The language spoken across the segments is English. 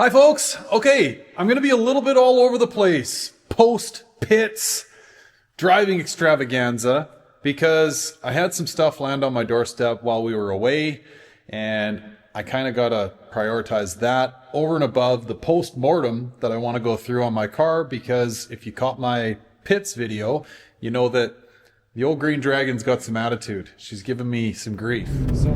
Hi folks. Okay, I'm going to be a little bit all over the place. Post pits driving extravaganza because I had some stuff land on my doorstep while we were away and I kind of got to prioritize that over and above the post-mortem that I want to go through on my car, because if you caught my pits video, you know that the old Green Dragon's got some attitude. She's giving me some grief. So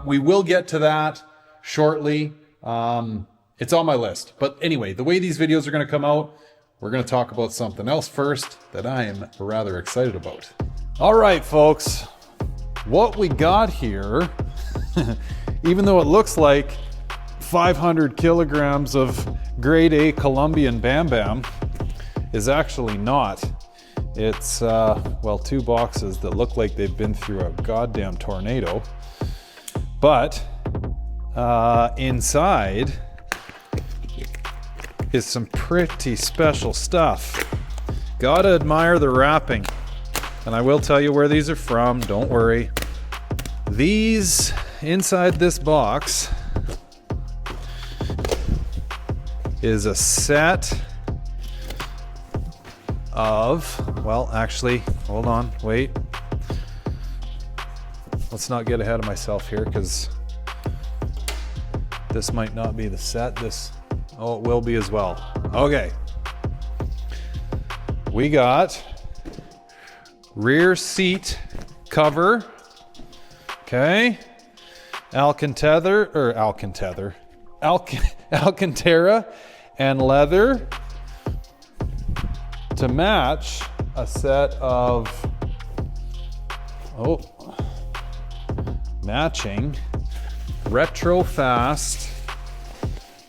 we will get to that shortly. It's on my list. But anyway, the way these videos are going to come out, we're going to talk about something else first that I am rather excited about. All right, folks. What we got here, even though it looks like 500 kilograms of grade A Colombian Bam Bam, is actually not. It's, well, two boxes that look like they've been through a goddamn tornado. But inside is some pretty special stuff. Gotta admire the wrapping. And I will tell you where these are from, don't worry. These, inside this box, is a set of, well, actually, hold on, wait. Let's not get ahead of myself here, because this might not be the set. Oh, it will be as well. Okay. We got rear seat cover. Okay. Alcantara and leather to match a set of matching retro fast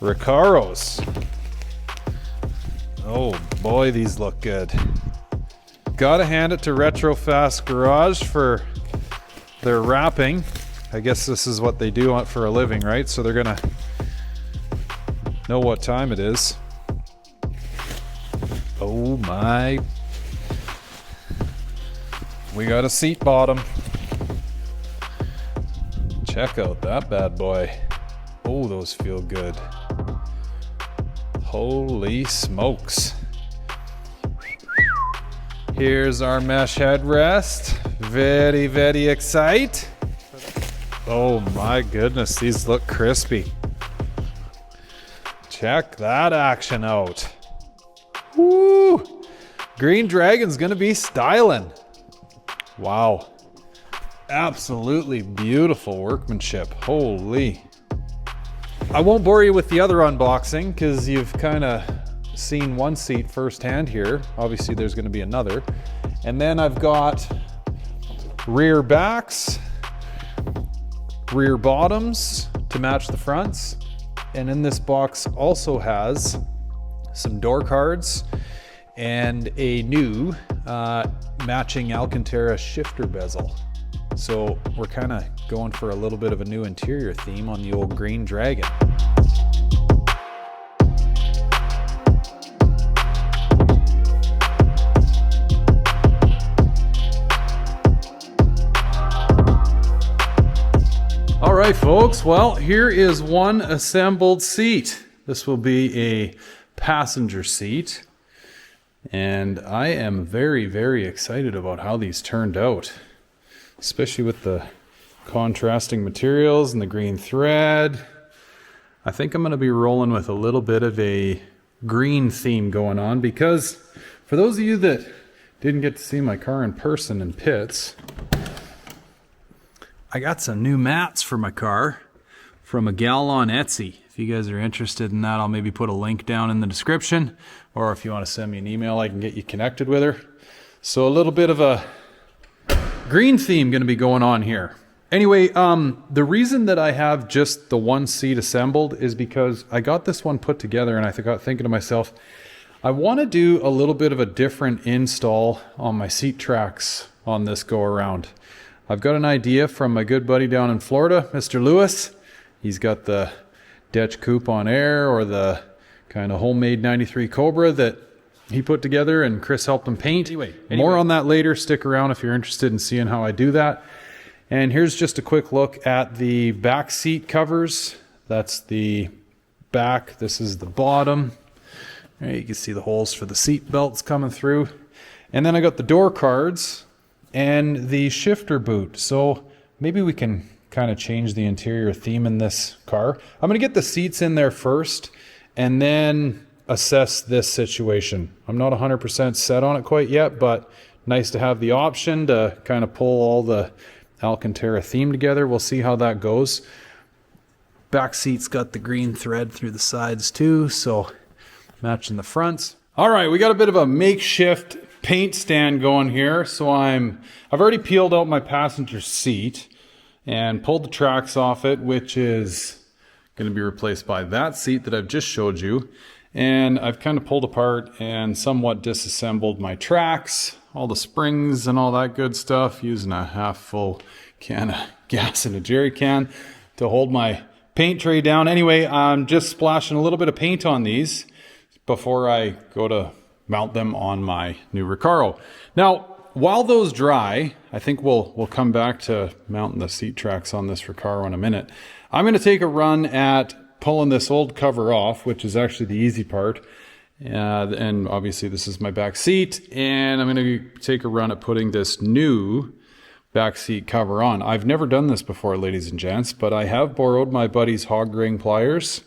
Recaros. Oh boy, these look good. Gotta hand it to Retro Fast Garage for their wrapping. I guess this is what they do for a living, right? So they're gonna know what time it is. Oh my. We got a seat bottom. Check out that bad boy. Oh, those feel good. Holy smokes. Here's our mesh headrest. Very, very excited. Oh my goodness, these look crispy. Check that action out. Woo! Green Dragon's gonna be styling. Wow. Absolutely beautiful workmanship. Holy. I won't bore you with the other unboxing because you've kind of seen one seat firsthand here. Obviously there's going to be another. And then I've got rear backs, rear bottoms to match the fronts. And in this box also has some door cards and a new matching Alcantara shifter bezel. So we're kind of going for a little bit of a new interior theme on the old Green Dragon. All right, folks. Well, here is one assembled seat. This will be a passenger seat. And I am very, very excited about how these turned out. Especially with the contrasting materials and the green thread. I think I'm going to be rolling with a little bit of a green theme going on, because for those of you that didn't get to see my car in person in pits, I got some new mats for my car from a gal on Etsy. If you guys are interested in that, I'll maybe put a link down in the description, or if you want to send me an email, I can get you connected with her. So a little bit of a green theme going to be going on here. Anyway, the reason that I have just the one seat assembled is because I got this one put together and I got thinking to myself, I want to do a little bit of a different install on my seat tracks on this go around. I've got an idea from my good buddy down in Florida, Mr. Lewis. He's got the Dutch Coupe on Air, or the kind of homemade 93 Cobra that he put together, and Chris helped him paint. Anyway. More on that later. Stick around if you're interested in seeing how I do that. And here's just a quick look at the back seat covers. That's the back. This is the bottom. There you can see the holes for the seat belts coming through. And then I got the door cards and the shifter boot. So maybe we can kind of change the interior theme in this car. I'm going to get the seats in there first and then assess this situation. I'm not 100% set on it quite yet, but nice to have the option to kind of pull all the Alcantara theme together. We'll see how that goes. Back seat's got the green thread through the sides too, so matching the fronts. All right, we got a bit of a makeshift paint stand going here. So I've already peeled out my passenger seat and pulled the tracks off it, which is going to be replaced by that seat that I've just showed you. And I've kind of pulled apart and somewhat disassembled my tracks, all the springs and all that good stuff, using a half full can of gas in a jerry can to hold my paint tray down. Anyway, I'm just splashing a little bit of paint on these before I go to mount them on my new Recaro. Now, while those dry, I think we'll come back to mounting the seat tracks on this Recaro in a minute. I'm going to take a run at pulling this old cover off, which is actually the easy part. And obviously this is my back seat, and I'm going to take a run at putting this new back seat cover on. I've never done this before, ladies and gents, but I have borrowed my buddy's hog ring pliers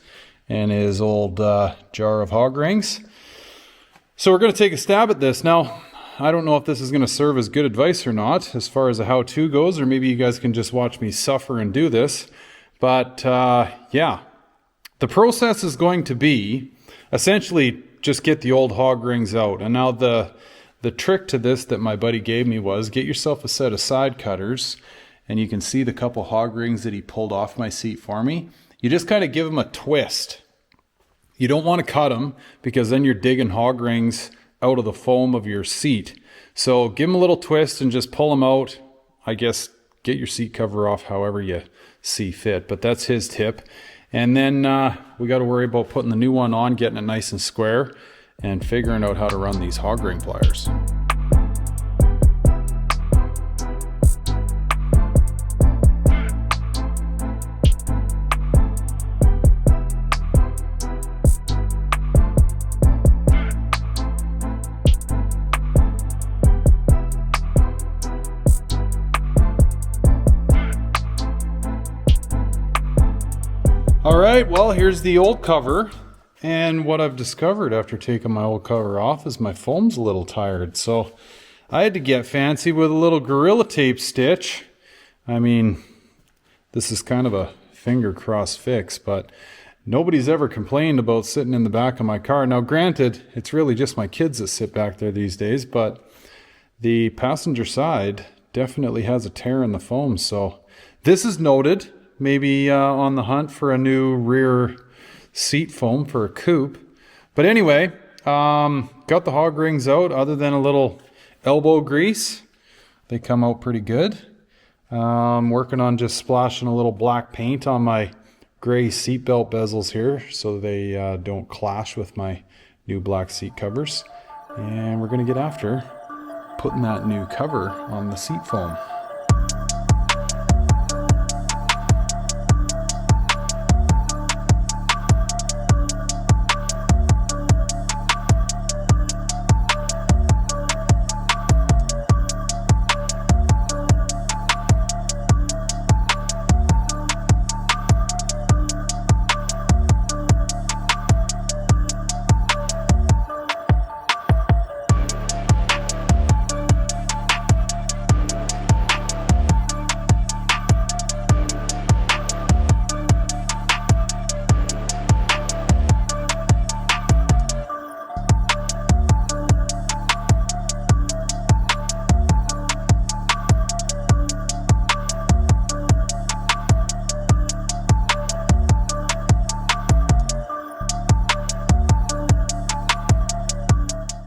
and his old jar of hog rings. So we're going to take a stab at this. Now, I don't know if this is going to serve as good advice or not as far as a how-to goes, or maybe you guys can just watch me suffer and do this. But yeah, the process is going to be essentially just get the old hog rings out. And now the trick to this that my buddy gave me was get yourself a set of side cutters, and you can see the couple hog rings that he pulled off my seat for me. You just kind of give them a twist. You don't want to cut them because then you're digging hog rings out of the foam of your seat. So give them a little twist and just pull them out. I guess get your seat cover off however you see fit, but that's his tip. And then we got to worry about putting the new one on, getting it nice and square, and figuring out how to run these hog ring pliers. All right, well, here's the old cover. And what I've discovered after taking my old cover off is my foam's a little tired. So I had to get fancy with a little Gorilla Tape stitch. I mean, this is kind of a finger cross fix, but nobody's ever complained about sitting in the back of my car. Now, granted, it's really just my kids that sit back there these days, but the passenger side definitely has a tear in the foam. So this is noted. Maybe on the hunt for a new rear seat foam for a coupe. But anyway, got the hog rings out other than a little elbow grease. They come out pretty good. Working on just splashing a little black paint on my gray seatbelt bezels here so they don't clash with my new black seat covers. And we're going to get after putting that new cover on the seat foam.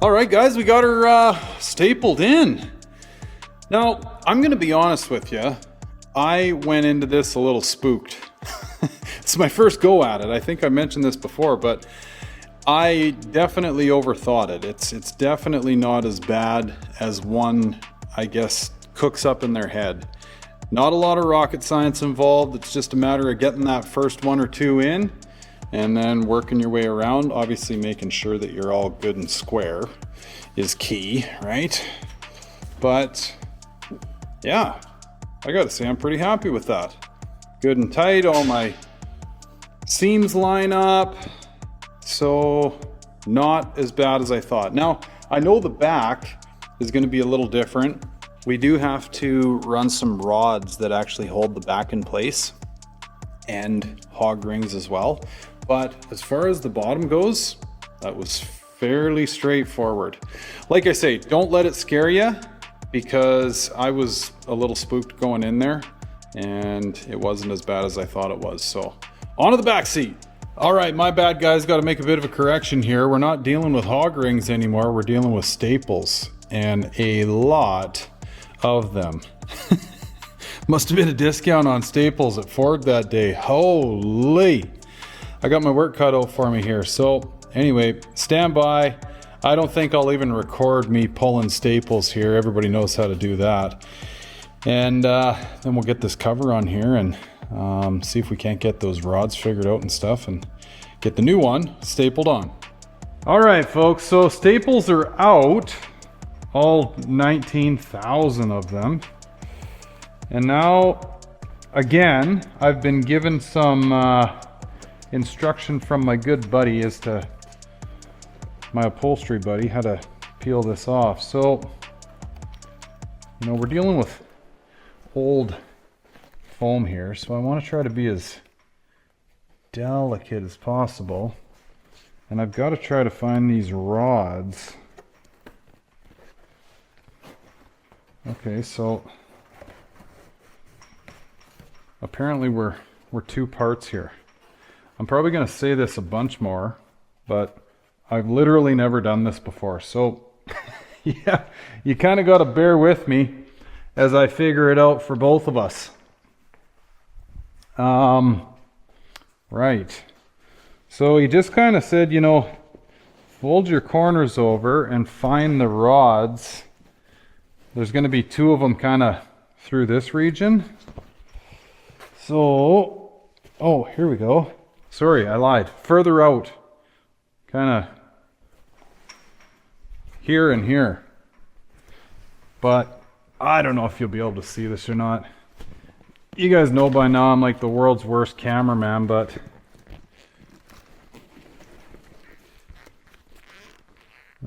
All right, guys, we got her stapled in. Now, I'm going to be honest with you. I went into this a little spooked. It's my first go at it. I think I mentioned this before, but I definitely overthought it. It's definitely not as bad as one, I guess, cooks up in their head. Not a lot of rocket science involved. It's just a matter of getting that first one or two in and then working your way around. Obviously making sure that you're all good and square is key, right? But yeah, I gotta say I'm pretty happy with that. Good and tight, all my seams line up. So not as bad as I thought. Now, I know the back is going to be a little different. We do have to run some rods that actually hold the back in place and hog rings as well. But as far as the bottom goes, that was fairly straightforward. Like I say, don't let it scare you, because I was a little spooked going in there and it wasn't as bad as I thought it was. So onto the back seat. All right, my bad guys, got to make a bit of a correction here. We're not dealing with hog rings anymore. We're dealing with staples, and a lot of them. Must have been a discount on staples at Ford that day. Holy! I got my work cut out for me here. So anyway, stand by. I don't think I'll even record me pulling staples here. Everybody knows how to do that. And then we'll get this cover on here and see if we can't get those rods figured out and stuff and get the new one stapled on. All right, folks, so staples are out, all 19,000 of them. And now, again, I've been given some instruction from my good buddy as to my upholstery buddy how to peel this off. So, you know, we're dealing with old foam here, so I want to try to be as delicate as possible, and I've got to try to find these rods. Okay, so apparently we're two parts here. I'm probably going to say this a bunch more, but I've literally never done this before, so yeah, you kind of got to bear with me as I figure it out for both of us. Right. So he just kind of said, you know, fold your corners over and find the rods. There's going to be two of them kind of through this region. So, oh, here we go. Sorry, I lied. Further out. Kind of here and here. But I don't know if you'll be able to see this or not. You guys know by now I'm like the world's worst cameraman, but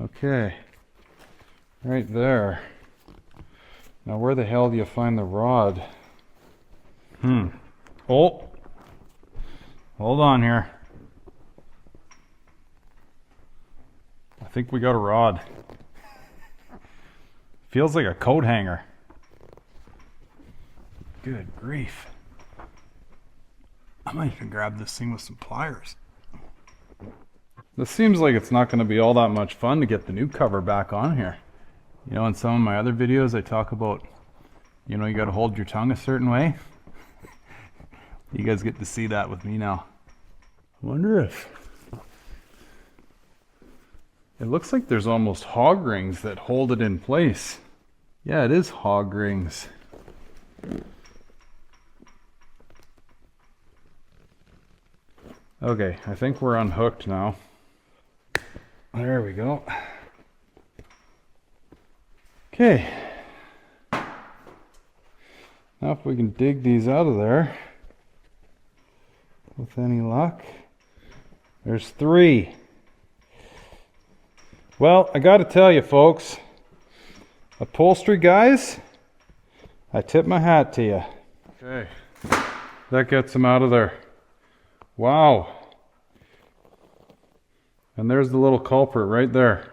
okay, right there. Now where the hell do you find the rod? Oh, hold on here. I think we got a rod. Feels like a coat hanger. Good grief. I might even grab this thing with some pliers. This seems like it's not going to be all that much fun to get the new cover back on here. You know, in some of my other videos I talk about, you know, you got to hold your tongue a certain way. You guys get to see that with me now. I wonder if... It looks like there's almost hog rings that hold it in place. Yeah, it is hog rings. Okay, I think we're unhooked now. There we go. Okay. Now if we can dig these out of there with any luck. There's three. Well, I got to tell you folks, upholstery guys, I tip my hat to you. Okay, that gets them out of there. Wow. And there's the little culprit right there.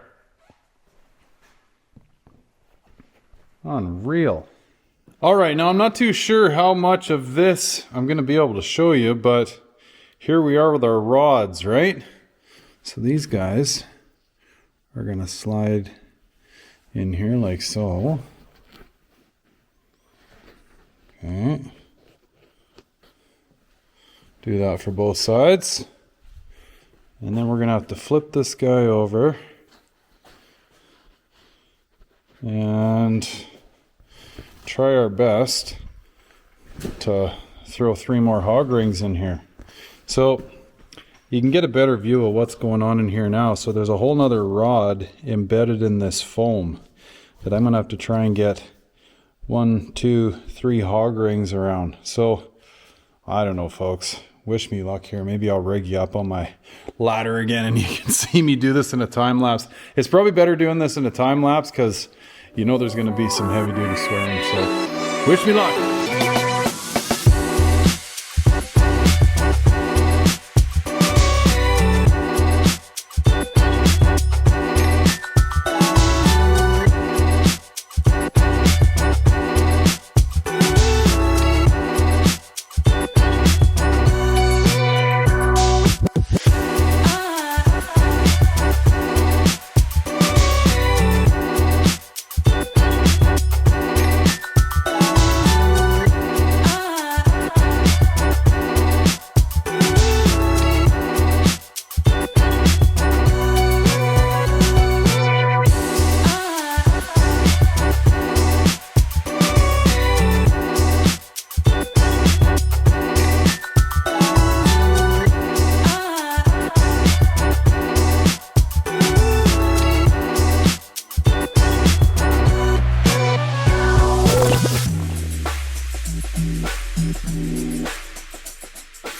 Unreal. All right, now I'm not too sure how much of this I'm going to be able to show you, but here we are with our rods, right? So these guys are going to slide in here like so. Okay. Do that for both sides. And And then we're gonna have to flip this guy over and try our best to throw 3 more hog rings in here. So you can get a better view of what's going on in here now. So there's a whole nother rod embedded in this foam that I'm gonna have to try and get 1, 2, 3 hog rings around. So I don't know, folks. Wish me luck here. Maybe I'll rig you up on my ladder again and you can see me do this in a time lapse. It's probably better doing this in a time lapse because you know there's going to be some heavy duty swearing. So wish me luck.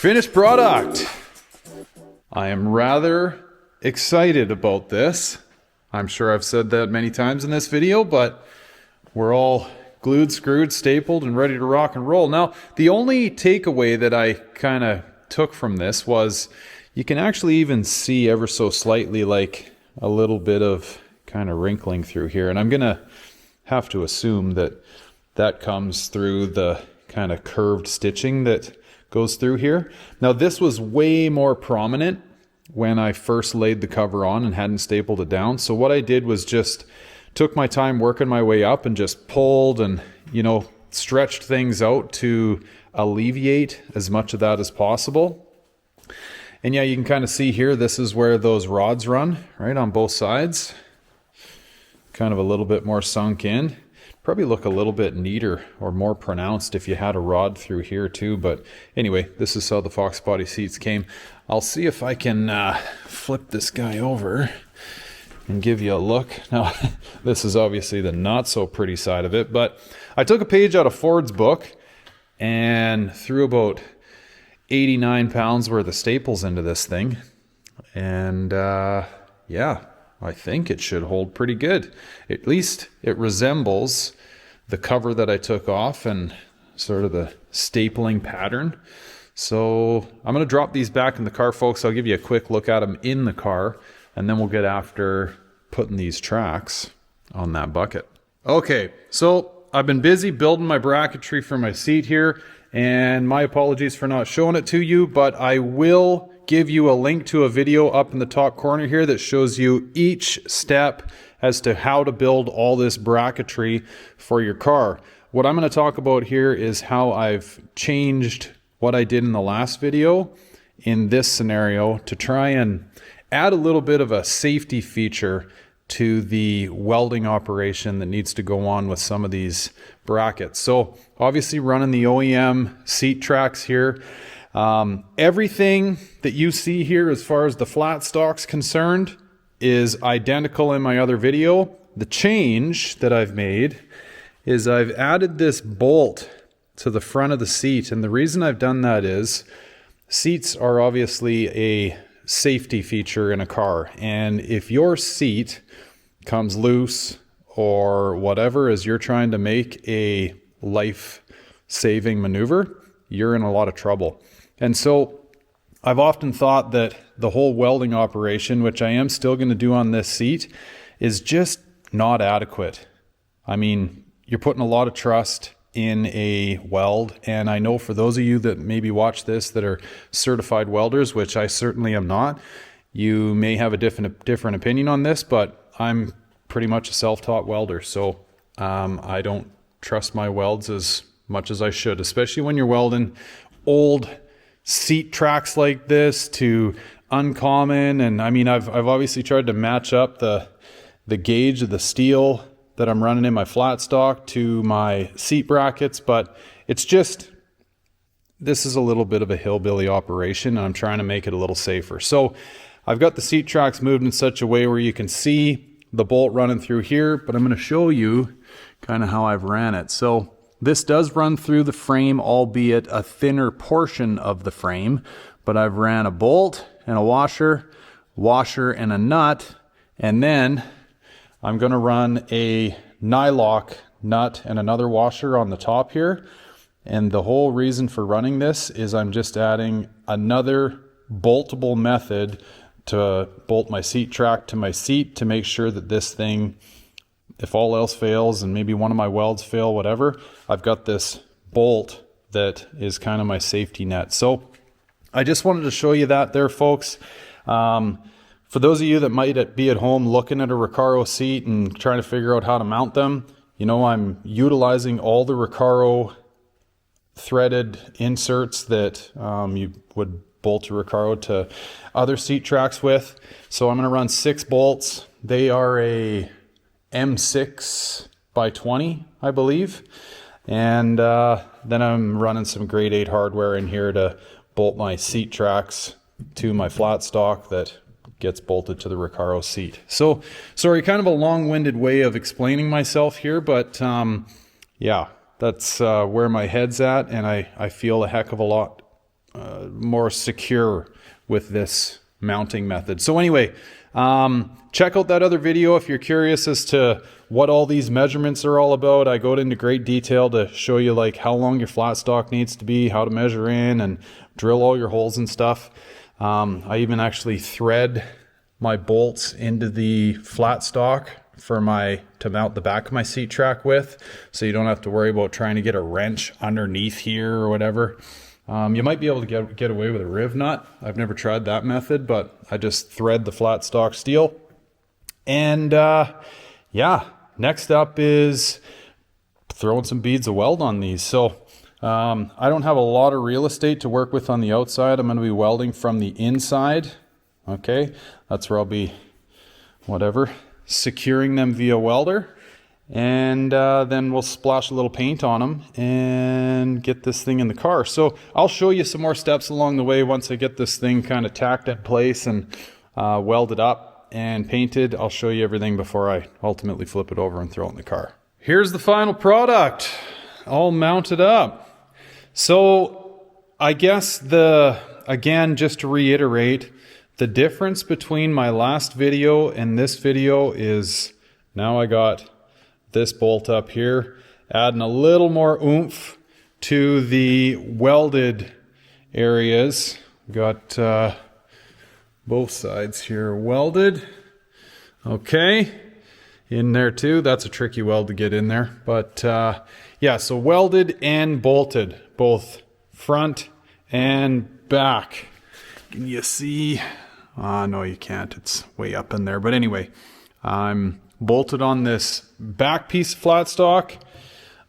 Finished product. I am rather excited about this. I'm sure I've said that many times in this video, but we're all glued, screwed, stapled, and ready to rock and roll. Now, the only takeaway that I kind of took from this was you can actually even see ever so slightly like a little bit of kind of wrinkling through here. And I'm going to have to assume that that comes through the kind of curved stitching that goes through here. Now this was way more prominent when I first laid the cover on and hadn't stapled it down. So what I did was just took my time working my way up and just pulled and, you know, stretched things out to alleviate as much of that as possible. And yeah, you can kind of see here, this is where those rods run, right on both sides. Kind of a little bit more sunk in. Probably look a little bit neater or more pronounced if you had a rod through here too. But anyway, this is how the Foxbody seats came. I'll see if I can flip this guy over and give you a look. Now, this is obviously the not so pretty side of it, but I took a page out of Ford's book and threw about 89 pounds worth of staples into this thing. And yeah, I think it should hold pretty good. At least it resembles the cover that I took off and sort of the stapling pattern. So I'm going to drop these back in the car, folks. I'll give you a quick look at them in the car, and then we'll get after putting these tracks on that bucket. Okay, so I've been busy building my bracketry for my seat here, and my apologies for not showing it to you, but I will give you a link to a video up in the top corner here that shows you each step as to how to build all this bracketry for your car. What I'm going to talk about here is how I've changed what I did in the last video in this scenario to try and add a little bit of a safety feature to the welding operation that needs to go on with some of these brackets. So obviously running the OEM seat tracks here. Everything that you see here as far as the flat stock's concerned is identical in my other video. The change that I've made is I've added this bolt to the front of the seat, and the reason I've done that is seats are obviously a safety feature in a car, and if your seat comes loose or whatever as you're trying to make a life-saving maneuver, you're in a lot of trouble. And so I've often thought that the whole welding operation, which I am still going to do on this seat, is just not adequate. I mean, you're putting a lot of trust in a weld, and I know for those of you that maybe watch this that are certified welders, which I certainly am not, you may have a different opinion on this, but I'm pretty much a self-taught welder, so I don't trust my welds as much as I should, especially when you're welding old seat tracks like this to uncommon. And I mean, I've obviously tried to match up the gauge of the steel that I'm running in my flat stock to my seat brackets, but it's just, this is a little bit of a hillbilly operation, and I'm trying to make it a little safer. So I've got the seat tracks moved in such a way where you can see the bolt running through here, but I'm going to show you kind of how I've ran it. So this does run through the frame, albeit a thinner portion of the frame, but I've ran a bolt and a washer and a nut, and then I'm going to run a nylock nut and another washer on the top here. And the whole reason for running this is I'm just adding another boltable method to bolt my seat track to my seat to make sure that this thing, if all else fails and maybe one of my welds fail, whatever, I've got this bolt that is kind of my safety net. So I just wanted to show you that there, folks. For those of you that might be at home looking at a Recaro seat and trying to figure out how to mount them, you know, I'm utilizing all the Recaro threaded inserts that you would bolt a Recaro to other seat tracks with. So I'm going to run 6 bolts. They are a M6 by 20, I believe. And then I'm running some grade 8 hardware in here to bolt my seat tracks to my flat stock that gets bolted to the Recaro seat. So sorry, kind of a long-winded way of explaining myself here, but yeah, that's where my head's at, and I feel a heck of a lot more secure with this mounting method. So anyway, check out that other video if you're curious as to what all these measurements are all about. I go into great detail to show you like how long your flat stock needs to be, how to measure in and drill all your holes and stuff. I even actually thread my bolts into the flat stock to mount the back of my seat track with, so you don't have to worry about trying to get a wrench underneath here or whatever. You might be able to get away with a riv nut. I've never tried that method, but I just thread the flat stock steel. And yeah, next up is throwing some beads of weld on these. So I don't have a lot of real estate to work with on the outside. I'm going to be welding from the inside. Okay, that's where I'll be, securing them via welder. And then we'll splash a little paint on them and get this thing in the car. So I'll show you some more steps along the way once I get this thing kind of tacked in place and welded up and painted. I'll show you everything before I ultimately flip it over and throw it in the car. Here's the final product, all mounted up. So I guess again, just to reiterate, the difference between my last video and this video is now I got this bolt up here, adding a little more oomph to the welded areas. Got both sides here welded. Okay, in there too. That's a tricky weld to get in there, but yeah, so welded and bolted, both front and back. Can you see? No, you can't. It's way up in there. But anyway, I'm bolted on this back piece of flat stock.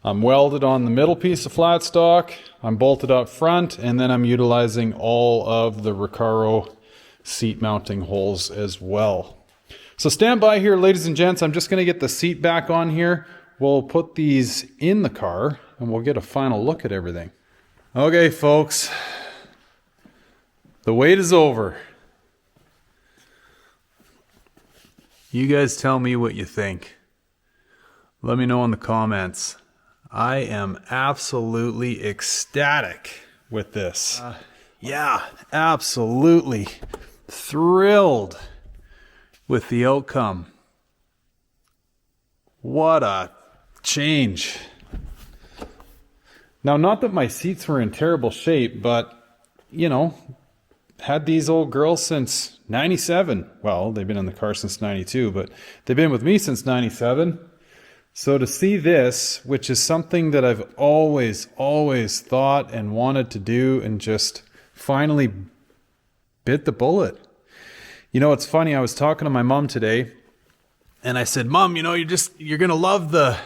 I'm welded on the middle piece of flat stock. I'm bolted up front, and then I'm utilizing all of the Recaro seat mounting holes as well. So stand by here, ladies and gents. I'm just going to get the seat back on here. We'll put these in the car, and we'll get a final look at everything. Okay, folks. The wait is over. You guys tell me what you think. Let me know in the comments. I am absolutely ecstatic with this. Yeah, absolutely thrilled with the outcome. What a change. Now, not that my seats were in terrible shape, but, you know, had these old girls since 97. Well, they've been in the car since 92, but they've been with me since 97. So to see this, which is something that I've always thought and wanted to do and just finally bit the bullet. You know, it's funny, I was talking to my mom today and I said, Mom, you know, you're going to love the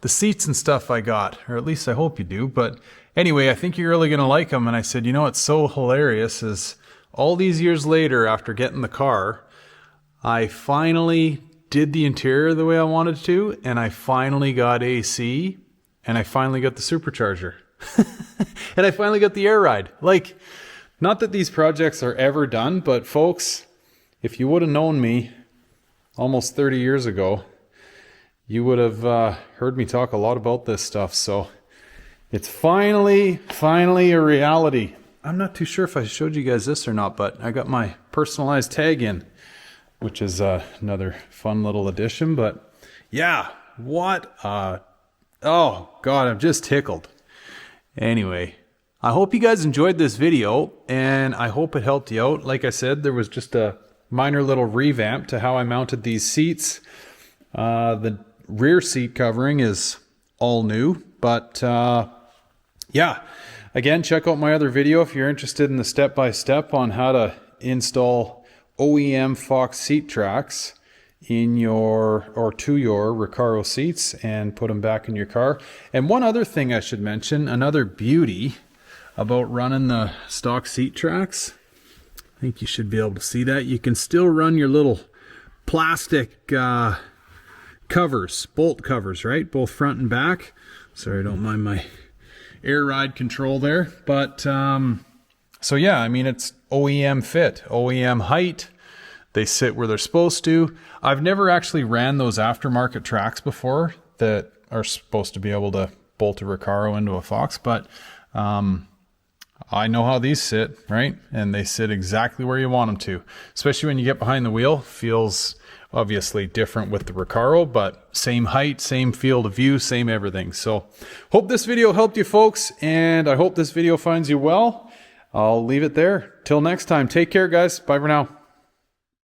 seats and stuff I got, or at least I hope you do. But anyway, I think you're really going to like them. And I said, you know, what's so hilarious is all these years later, after getting the car, I finally did the interior the way I wanted to, and I finally got AC, and I finally got the supercharger. And I finally got the air ride. Like, not that these projects are ever done, but folks, if you would have known me almost 30 years ago, you would have heard me talk a lot about this stuff. So it's finally a reality. I'm not too sure if I showed you guys this or not, but I got my personalized tag in, which is another fun little addition. But yeah, what? Oh God, I'm just tickled. Anyway, I hope you guys enjoyed this video, and I hope it helped you out. Like I said, there was just a minor little revamp to how I mounted these seats. The rear seat covering is all new, but yeah, again, check out my other video if you're interested in the step-by-step on how to install OEM Fox seat tracks in your or to your Recaro seats and put them back in your car. And one other thing I should mention, another beauty about running the stock seat tracks, I think you should be able to see that. You can still run your little plastic covers, bolt covers, right? Both front and back. Sorry, don't mind my air ride control there. But so yeah, I mean, it's OEM fit, OEM height. They sit where they're supposed to. I've never actually ran those aftermarket tracks before that are supposed to be able to bolt a Recaro into a Fox, but I know how these sit, right? And they sit exactly where you want them to, especially when you get behind the wheel. Feels obviously different with the Recaro, but same height, same field of view, same everything. So hope this video helped you folks, and I hope this video finds you well. I'll leave it there. Till next time, take care guys. Bye for now.